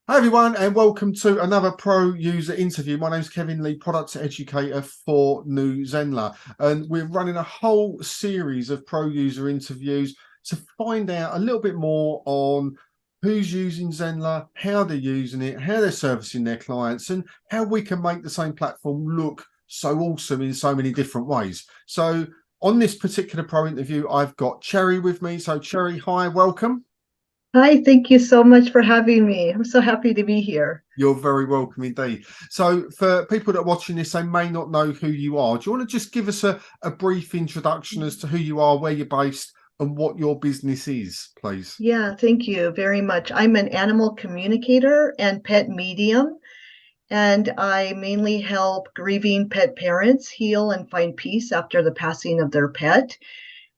Hi everyone, and welcome to another pro user interview. My name's Kevin Lee, product educator for New Zenler, and we're running a whole series of pro user interviews to find out a little bit more on who's using Zenler, how they're using it, how they're servicing their clients, and how we can make the same platform look so awesome in so many different ways. So on this particular pro interview, I've got Cheri with me. So Cheri, hi, welcome. Hi, thank you so much for having me. I'm so happy to be here. You're very welcome indeed. So for people that are watching this, they may not know who you are. Do you want to just give us a brief introduction as to who you are, where you're based, and what your business is, please? Yeah, thank you very much. I'm an animal communicator and pet medium, and I mainly help grieving pet parents heal and find peace after the passing of their pet.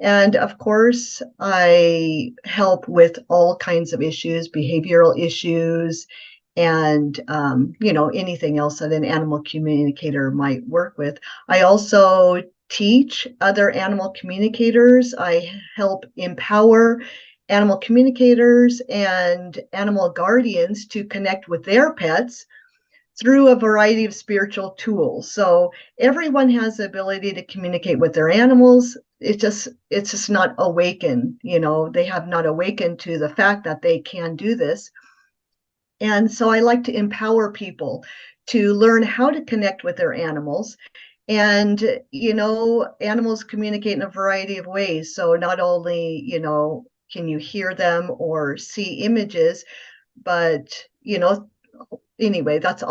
And of course, I help with all kinds of issues, behavioral issues, and anything else that an animal communicator might work with. I also teach other animal communicators. I help empower animal communicators and animal guardians to connect with their pets through a variety of spiritual tools. So everyone has the ability to communicate with their animals. It's just not awakened, they have not awakened to the fact that they can do this. And so I like to empower people to learn how to connect with their animals. And, animals communicate in a variety of ways. So not only, can you hear them or see images, but, anyway, that's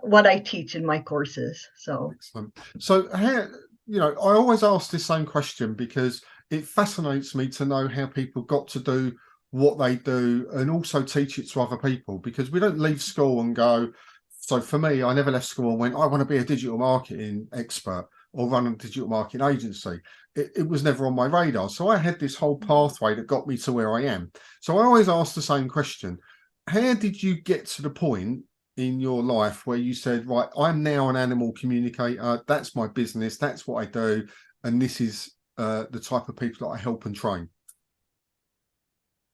what I teach in my courses. So Excellent. So how, I always ask this same question because it fascinates me to know how people got to do what they do and also teach it to other people, because we don't leave school and go. So for me, I never left school and went, I want to be a digital marketing expert or run a digital marketing agency. It was never on my radar. So I had this whole pathway that got me to where I am. So I always ask the same question. How did you get to the point in your life where you said, right, I'm now an animal communicator, that's my business, that's what I do, and this is the type of people that I help and train?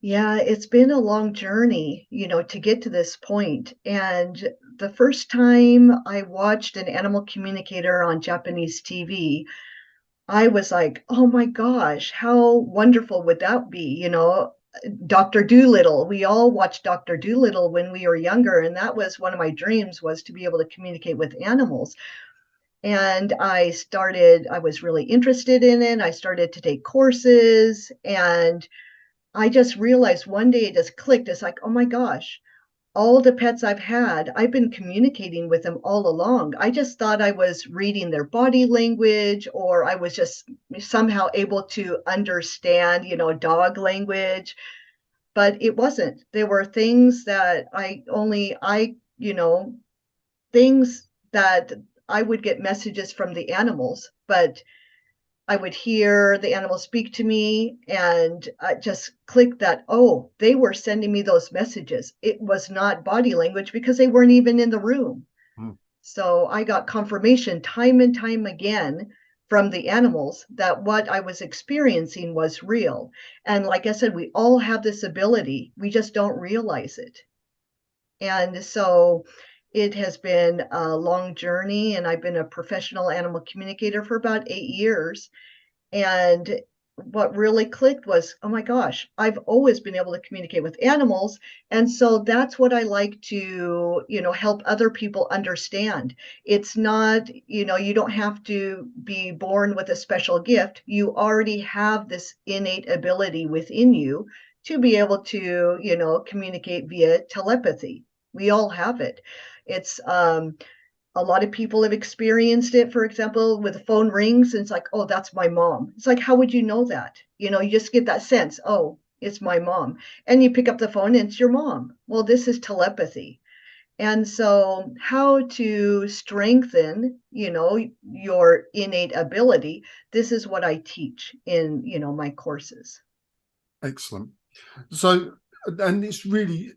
yeah, it's been a long journey, to get to this point. And the first time I watched an animal communicator on Japanese TV, I was like, oh my gosh, how wonderful would that be? Dr. Doolittle. We all watched Dr. Doolittle when we were younger, and that was one of my dreams, was to be able to communicate with animals. And I was really interested in it. I started to take courses, and I just realized one day it just clicked. It's like, oh my gosh, all the pets I've had, I've been communicating with them all along. I just thought I was reading their body language, or I was just somehow able to understand, dog language, but it wasn't. There were things that things that I would get messages from the animals, but I would hear the animals speak to me, and I just clicked that, oh, they were sending me those messages. It was not body language because they weren't even in the room. Mm. So I got confirmation time and time again from the animals that what I was experiencing was real. And like I said, we all have this ability, we just don't realize it. And so it has been a long journey, and I've been a professional animal communicator for about 8 years. And what really clicked was, oh my gosh, I've always been able to communicate with animals. And so that's what I like to, help other people understand. It's not, you don't have to be born with a special gift. You already have this innate ability within you to be able to, communicate via telepathy. We all have it. It's a lot of people have experienced it. For example, with the phone rings and it's like, oh, that's my mom. It's like, how would you know that? You just get that sense, oh, it's my mom. And you pick up the phone and it's your mom. Well, this is telepathy. And so how to strengthen, your innate ability, this is what I teach in, my courses. Excellent. So, and it's really,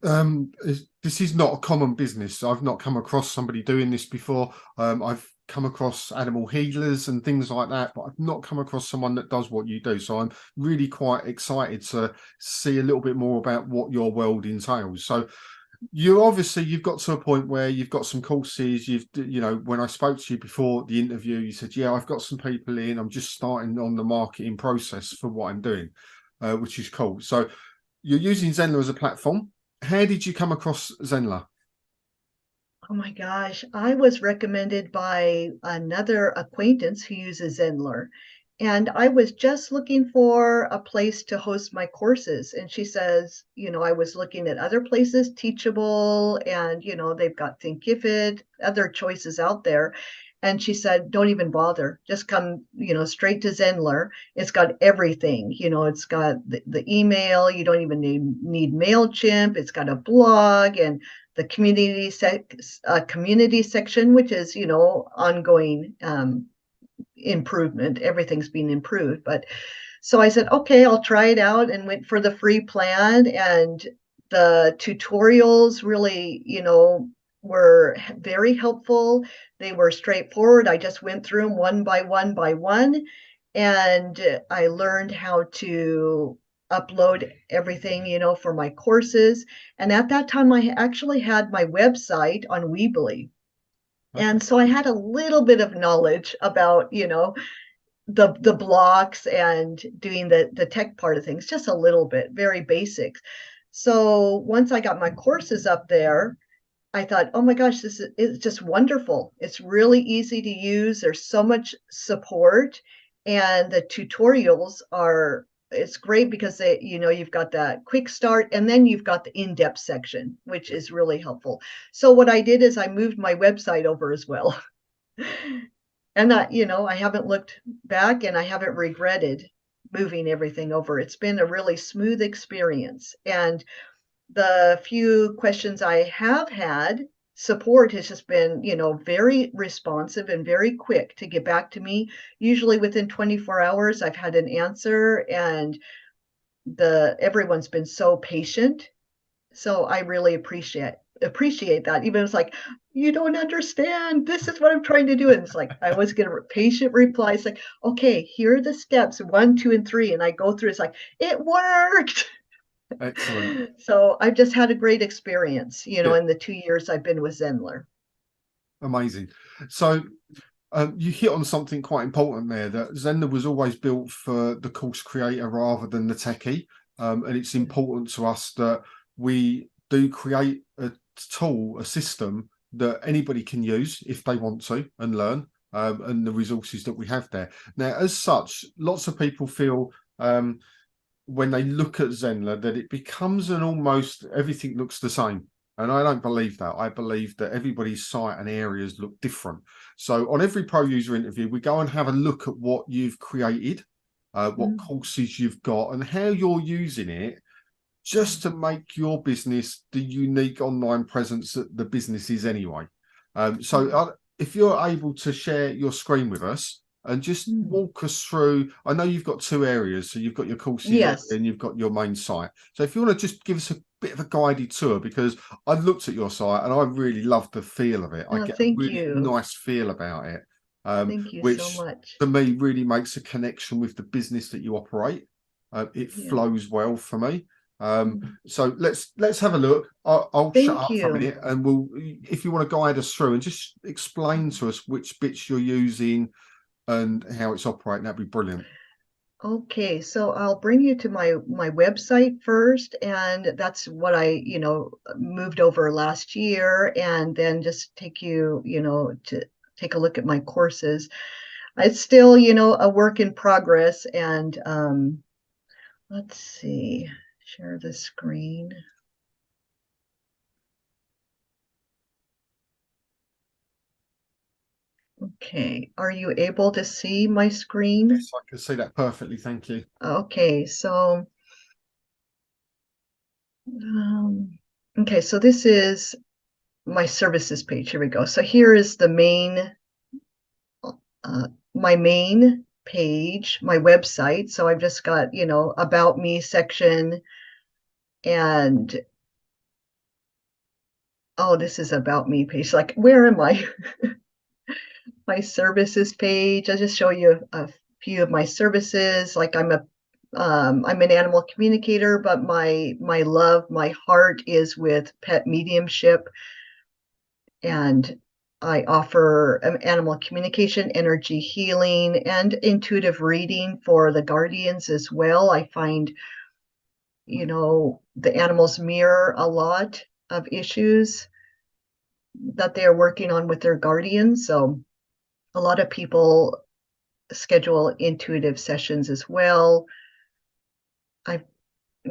this is not a common business. I've not come across somebody doing this before. I've come across animal healers and things like that, but I've not come across someone that does what you do. So I'm really quite excited to see a little bit more about what your world entails. So you've got to a point where you've got some courses. When I spoke to you before the interview, you said, yeah, I've got some people in, I'm just starting on the marketing process for what I'm doing, which is cool. So you're using Zenler as a platform. How did you come across Zenler? Oh my gosh, I was recommended by another acquaintance who uses Zenler. And I was just looking for a place to host my courses. And she says, I was looking at other places, Teachable, and, they've got Thinkific, other choices out there. And she said, don't even bother. Just come, straight to Zenler. It's got everything. It's got the email. You don't even need MailChimp. It's got a blog and the community section, which is ongoing improvement. Everything's being improved, but so I said, okay, I'll try it out, and went for the free plan. And the tutorials really, were very helpful. They were straightforward. I just went through them one by one by one, and I learned how to upload everything, for my courses. And at that time, I actually had my website on Weebly. Okay. And so I had a little bit of knowledge about, the blocks and doing the tech part of things, just a little bit, very basic. So once I got my courses up there, I thought, oh my gosh, this is just wonderful. It's really easy to use. There's so much support, and the tutorials are, it's great because you've got that quick start, and then you've got the in-depth section, which is really helpful. So what I did is I moved my website over as well. And I haven't looked back, and I haven't regretted moving everything over. It's been a really smooth experience. And the few questions I have had, support has just been, very responsive and very quick to get back to me. Usually within 24 hours, I've had an answer, and everyone's been so patient. So I really appreciate that. Even it's like, you don't understand. This is what I'm trying to do. And it's like I always get a patient reply. It's like, okay, here are the steps 1, 2, and 3. And I go through, it's like, it worked. Excellent. So I've just had a great experience, Yeah, in the 2 years I've been with Zenler. amazing. So you hit on something quite important there, that Zenler was always built for the course creator rather than the techie. And it's important to us that we do create a tool, a system that anybody can use if they want to and learn, and the resources that we have there. Now, as such, lots of people feel when they look at Zenler that it becomes an almost everything looks the same. And I don't believe that. I believe that everybody's site and areas look different. So on every pro user interview, we go and have a look at what you've created, what courses you've got, and how you're using it just to make your business the unique online presence that the business is anyway. If you're able to share your screen with us and just walk us through, I know you've got two areas. So you've got your courses Yes. and you've got your main site. So if you want to just give us a bit of a guided tour, because I looked at your site and I really love the feel of it. I Oh, get a thank really you. nice feel about it, Thank you so which much. to me really makes a connection with the business that you operate. It Yeah. flows well for me. So let's have a look. I'll shut Thank up for a you. minute, and if you want to guide us through and just explain to us which bits you're using and how it's operating, that'd be brilliant. Okay, so I'll bring you to my website first, and that's what I, moved over last year, and then just take you, to take a look at my courses. It's still, a work in progress, and let's see, share the screen. Okay, are you able to see my screen? Yes, I can see that perfectly. Thank you. Okay, so um, okay, so this is my services page. Here we go. So here is the my main page, my website. So I've just got, about me section, and oh, this is about me page. Like, where am I? My services page. I'll just show you a few of my services. Like I'm a I'm an animal communicator, but my love, my heart is with pet mediumship, and I offer animal communication, energy healing, and intuitive reading for the guardians as well. I find, the animals mirror a lot of issues that they are working on with their guardians. So a lot of people schedule intuitive sessions as well. I've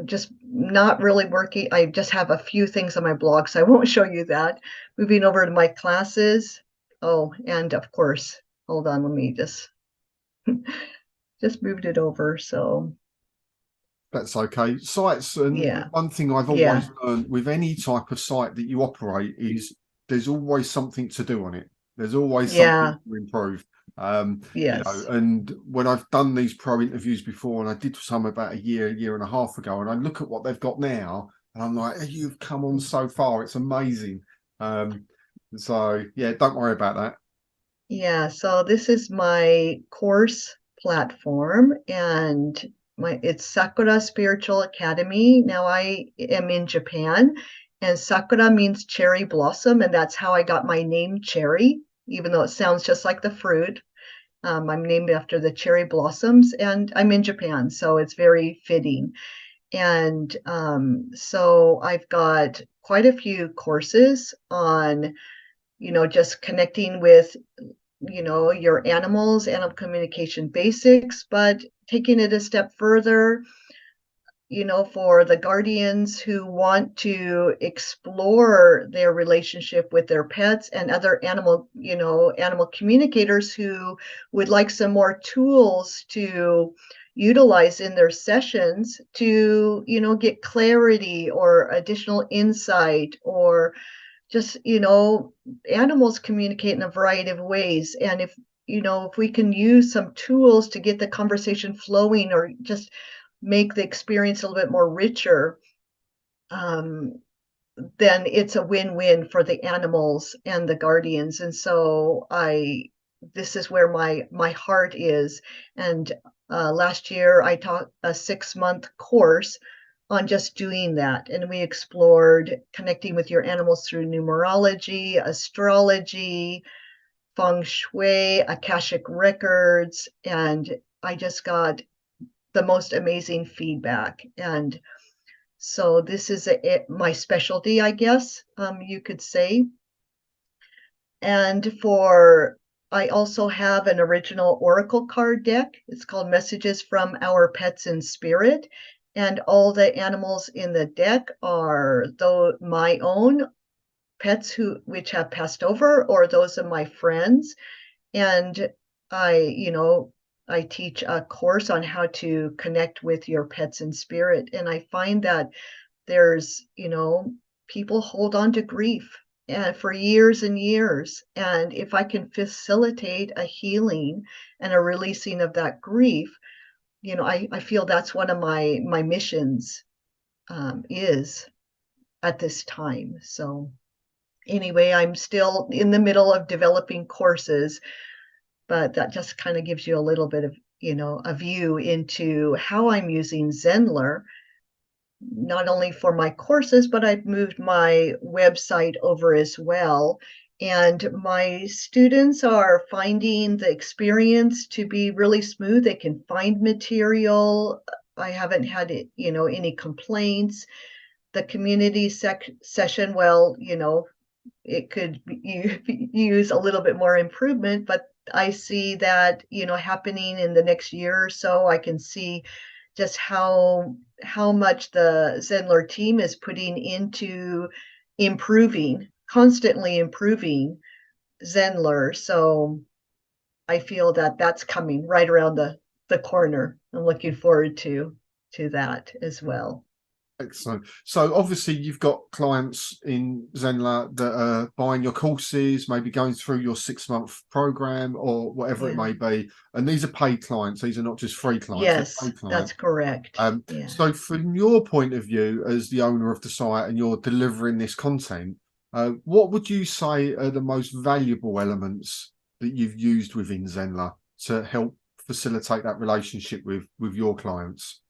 just not really working. I just have a few things on my blog, so I won't show you that. Moving over to my classes. Oh, and of course, hold on, let me just moved it over. So That's okay. Sites, and yeah, one thing I've always yeah, learned with any type of site that you operate is there's always something to do on it. There's always something yeah, to improve. yes, And when I've done these pro interviews before, and I did some about a year and a half ago, and I look at what they've got now, and I'm like, you've come on so far. It's amazing. Um, so yeah, don't worry about that. yeah. So this is my course platform, and it's Sakura Spiritual Academy. Now I am in Japan, and Sakura means cherry blossom, and that's how I got my name Cheri, even though it sounds just like the fruit. I'm named after the cherry blossoms, and I'm in Japan, so it's very fitting. And so I've got quite a few courses on, just connecting with, your animal communication basics, but taking it a step further, for the guardians who want to explore their relationship with their pets, and other animal communicators who would like some more tools to utilize in their sessions to, get clarity or additional insight, or just, animals communicate in a variety of ways. And if we can use some tools to get the conversation flowing, or just make the experience a little bit more richer, um, then it's a win-win for the animals and the guardians. And so this is where my heart is. And last year I taught a 6-month course on just doing that. And we explored connecting with your animals through numerology, astrology, feng shui, akashic records, and I just got the most amazing feedback. And so this is my specialty, I guess, you could say. And I also have an original Oracle card deck. It's called Messages from Our Pets in Spirit. And all the animals in the deck are my own pets which have passed over, or those of my friends. And I teach a course on how to connect with your pets in spirit. And I find that there's, people hold on to grief and for years and years. And if I can facilitate a healing and a releasing of that grief, I feel that's one of my missions, is at this time. So anyway, I'm still in the middle of developing courses, but that just kind of gives you a little bit of, a view into how I'm using Zenler, not only for my courses, but I've moved my website over as well. And my students are finding the experience to be really smooth. They can find material. I haven't had any complaints. The community session, well, it could use a little bit more improvement, but I see that, happening in the next year or so. I can see just how much the Zenler team is putting into constantly improving Zenler. So I feel that that's coming right around the corner. I'm looking forward to that as well. Excellent. So obviously you've got clients in Zenler that are buying your courses, maybe going through your 6-month program or whatever it Yeah. may be. And these are paid clients. These are not just free clients, they're Yes, paid that's clients. correct. Yeah. So from your point of view as the owner of the site and you're delivering this content, what would you say are the most valuable elements that you've used within Zenler to help facilitate that relationship with your clients?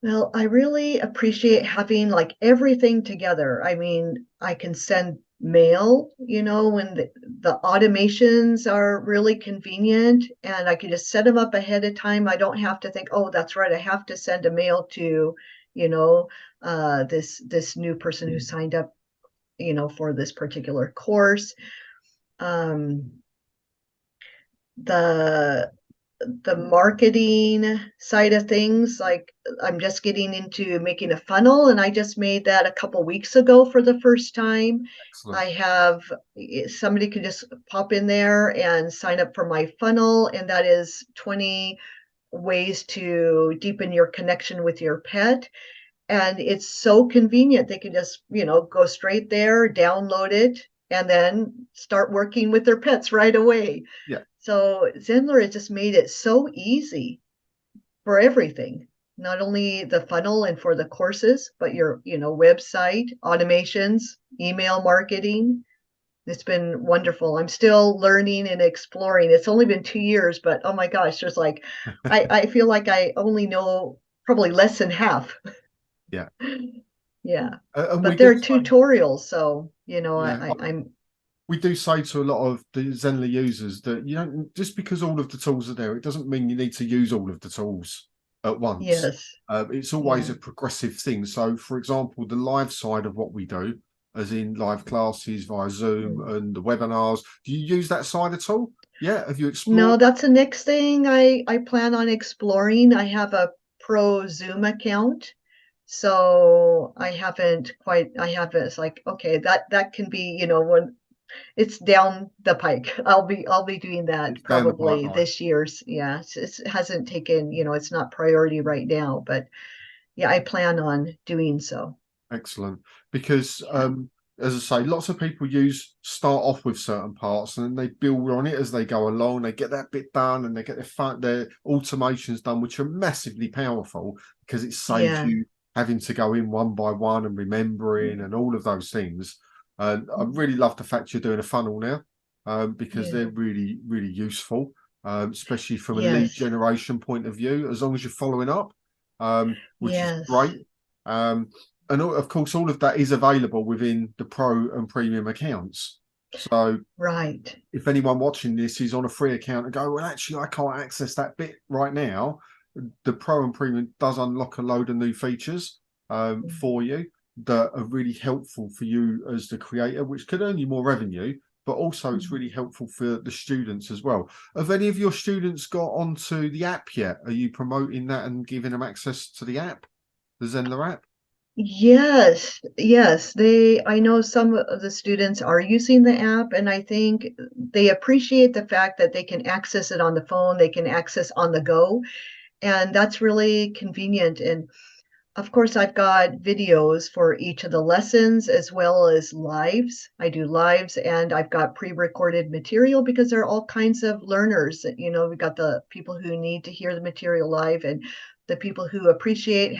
Well, I really appreciate having like everything together. I mean, I can send mail, when the automations are really convenient and I can just set them up ahead of time. I don't have to think, oh, that's right, I have to send a mail to, you know, this new person who signed up, for this particular course. Um, the the marketing side of things, like I'm just getting into making a funnel, and I just made that a couple weeks ago for the first time. Excellent. I have somebody could just pop in there and sign up for my funnel, and that is 20 ways to deepen your connection with your pet. And it's so convenient. They can just, go straight there, download it, and then start working with their pets right away. Yeah. So Zenler has just made it so easy for everything, not only the funnel and for the courses, but your, website, automations, email marketing. It's been wonderful. I'm still learning and exploring. It's only been 2 years, but oh my gosh, there's like, I feel like I only know probably less than half. Yeah. Yeah. And we But do there are say, tutorials, so, yeah, I'm, we do say to a lot of the Zenler users that you don't, just because all of the tools are there, it doesn't mean you need to use all of the tools at once. yes. It's always Yeah. a progressive thing. So, for example, the live side of what we do, as in live classes via Zoom Mm. and the webinars, do you use that side at all? Yeah. Have you explored No, that's the next thing I plan on exploring. I have a pro Zoom account. So I haven't, it's like, okay, that can be, when it's down the pike. I'll be doing it that down the probably pipeline? this year's. Yeah, it hasn't taken, it's not priority right now, but yeah, I plan on doing so. Excellent. Because Yeah. as I say, lots of people start off with certain parts and then they build on it as they go along. They get that bit done and they get their automations done, which are massively powerful because it saves Yeah. you having to go in one by one and remembering and all of those things. And I really love the fact you're doing a funnel now, because they're Yeah. really, really useful, especially from a lead Yes. generation point of view, as long as you're following up, which is Yes. great. Um, and of course, all of that is available within the pro and premium accounts. So Right. if anyone watching this is on a free account and go, well, actually, I can't access that bit right now, the pro and premium does unlock a load of new features for you that are really helpful for you as the creator, which could earn you more revenue. But also, it's really helpful for the students as well. Have any of your students got onto the app yet? Are you promoting that and giving them access to the app, the Zenler app? Yes, yes. I know some of the students are using the app, and I think they appreciate the fact that they can access it on the phone, they can access on the go, and that's really convenient. And of course, I've got videos for each of the lessons as well as lives. I do lives and I've got pre-recorded material because there are all kinds of learners. We've got the people who need to hear the material live and the people who appreciate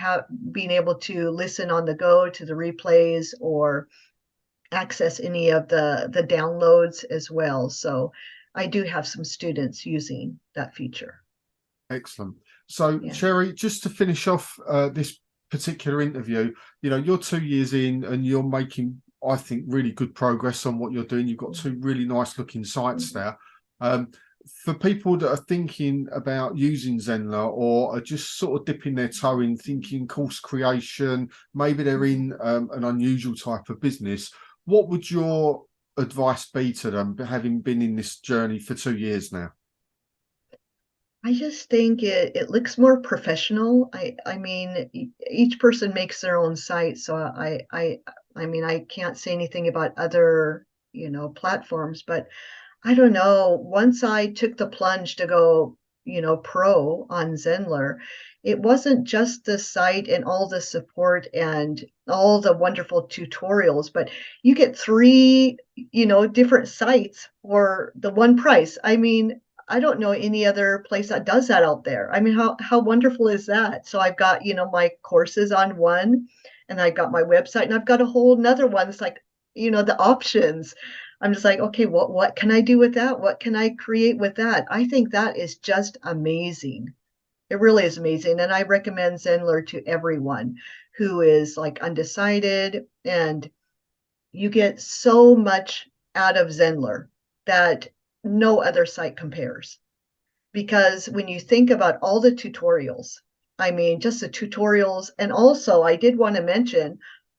being able to listen on the go to the replays or access any of the downloads as well. So I do have some students using that feature. Excellent. So, Yeah. Cheri, just to finish off this particular interview, you're 2 years in and you're making, I think, really good progress on what you're doing. You've got two really nice looking sites there. Um, for people that are thinking about using Zenler or are just sort of dipping their toe in thinking course creation, maybe they're in an unusual type of business, what would your advice be to them, having been in this journey for 2 years now? I just think it looks more professional. I mean, each person makes their own site, so I mean, I can't say anything about other, platforms, but I don't know. Once I took the plunge to go, pro on Zenler, it wasn't just the site and all the support and all the wonderful tutorials, but you get three, different sites for the one price. I mean, I don't know any other place that does that out there. I mean, how wonderful is that? So I've got, my courses on one, and I've got my website, and I've got a whole another one. It's like, the options. I'm just like, okay, what can I do with that? What can I create with that? I think that is just amazing. It really is amazing. And I recommend Zenler to everyone who is like undecided. And you get so much out of Zenler that no other site compares. Because when you think about all the tutorials, I mean, just the tutorials. And also, I did want to mention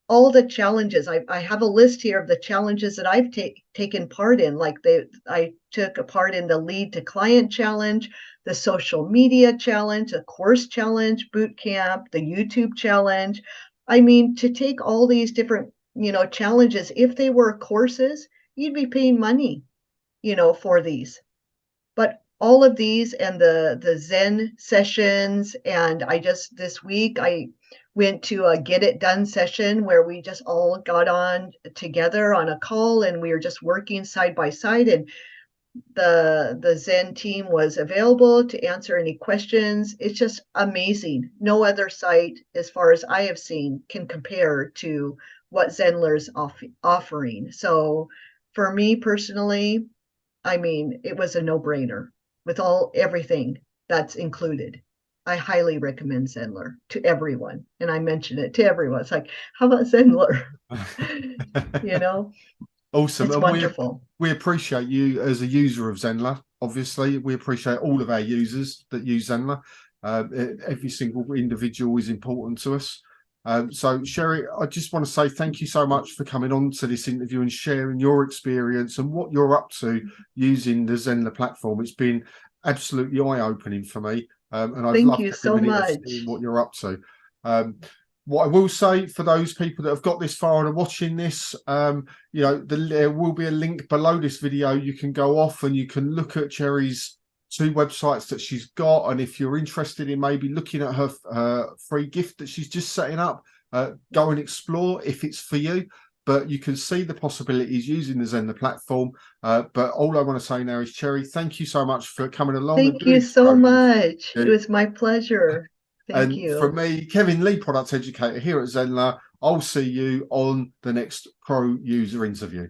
all the challenges. I have a list here of the challenges that I've taken part in. Like I took a part in the Lead to Client Challenge, the Social Media Challenge, the Course Challenge, Boot Camp, the YouTube Challenge. I mean, to take all these different, challenges, if they were courses, you'd be paying money, for these. But all of these and the Zen sessions, and I just this week I went to a Get It Done session where we just all got on together on a call and we were just working side by side, and the Zen team was available to answer any questions. It's just amazing. No other site, as far as I have seen, can compare to what Zenler's offering. So for me personally, I mean, it was a no-brainer with everything that's included. I highly recommend Zenler to everyone. And I mention it to everyone. It's like, how about Zenler? you know, Awesome. it's And wonderful. we appreciate you as a user of Zenler. Obviously, we appreciate all of our users that use Zenler. Every single individual is important to us. So, Cheri, I just want to say thank you so much for coming on to this interview and sharing your experience and what you're up to using the Zenler platform. It's been absolutely eye-opening for me, and I've Thank loved you every so minute of seeing much. what you're up to. What I will say for those people that have got this far and are watching this, there will be a link below this video. You can go off and you can look at Cheri's 2 websites that she's got, and if you're interested in maybe looking at her free gift that she's just setting up, go and explore if it's for you. But you can see the possibilities using the Zenler platform. But all I want to say now is, Cheri, thank you so much for coming along and Thank you doing this so pro. much. It was my pleasure. Thank And from you. me, Kevin Lee, product educator here at Zenler, I'll see you on the next pro user interview.